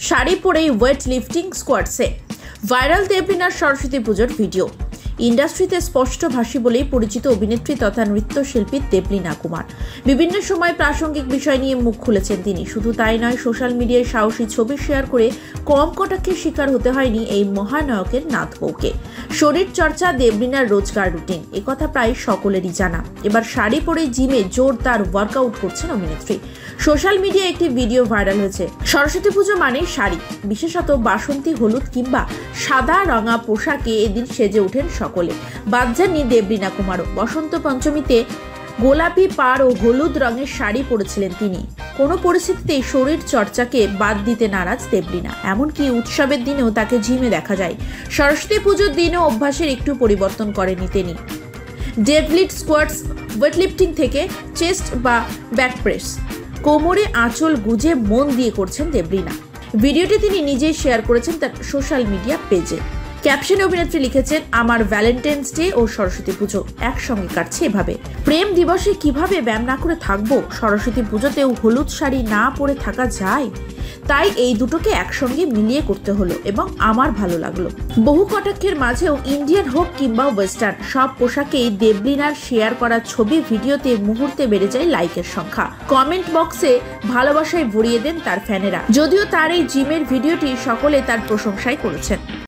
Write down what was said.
শাড়ি পরেই weight lifting স্কোয়াডসে viral দেবলীনার Saraswati পুজোর video. ইন্ডাস্ট্রিতে স্পষ্টভাষী বলেই পরিচিত অভিনেত্রী তথা নৃত্যশিল্পী দেবলীনা কুমার বিভিন্ন সময় প্রাসঙ্গিক বিষয় নিয়ে মুখ খুলেছেন তিনি। শুধু তাই নয়, সোশ্যাল মিডিয়ায় সাহসী ছবি শেয়ার করে কম কটাক্ষের শিকার হতে হয়নি এই মহানায়কের নাথ বউকে। শরীর চর্চা দেবলীনার রোজকার রুটিন, একথা প্রায় সকলেরই জানা। এবার শাড়ি পরে জিমে জোরদার ওয়ার্কআউট করছেন অভিনেত্রী। সোশ্যাল মিডিয়ায় একটি ভিডিও ভাইরাল হয়েছে। সরস্বতী পুজো মানে শাড়ি, বিশেষত বাসন্তী হলুদ কিংবা সাদা রঙা পোশাকে এদিন সেজে ওঠেন সকলে। বাদ যাননি দেবলীনা কুমারও। বসন্ত পঞ্চমীতে গোলাপি পাড় ও হলুদ রঙের শাড়ি পরেছিলেন তিনি। কোনো পরিস্থিতিতেই শরীর চর্চাকে বাদ দিতে নারাজ দেবলীনা, এমনকি উৎসবের দিনেও তাকে জিমে দেখা যায়। সরস্বতী পুজোর দিনেও অভ্যাসের একটু পরিবর্তন করেনি তিনি। ডেডলিফট স্কোয়াডস, ওয়েটলিফটিং থেকে চেস্ট বা ব্যাক প্রেস, কোমরে আঁচল গুজে মন দিয়ে করছেন দেবলীনা। ভিডিওটি তিনি নিজেই শেয়ার করেছেন তার সোশ্যাল মিডিয়া পেজে। ক্যাপশনে অভিনেত্রী লিখেছেন, আমার ভ্যালেন্টাইন্স ডে ও সরস্বতী পুজো একসঙ্গে কাটছে এভাবে। প্রেম দিবসে কিভাবে ব্যায়াম না করে থাকবো, সরস্বতী পুজোতেও হলুদ শাড়ি না পরে থাকা যায়? তাই এই দুটোকে একসঙ্গে মিলিয়ে করতে হলো এবং আমার ভালো লাগলো। বহু কটাক্ষের মাঝেও ইন্ডিয়ান হোক কিংবা ওয়েস্টার্ন, সব পোশাকেই দেবলীনার শেয়ার করা ছবি ভিডিওতে মুহূর্তে বেড়ে যায় লাইকের সংখ্যা। কমেন্ট বক্সে ভালোবাসায় ভরিয়ে দেন তার ফ্যানেরা। যদিও তার এই জিমের ভিডিওটি সকলে তার প্রশংসাই করেছেন।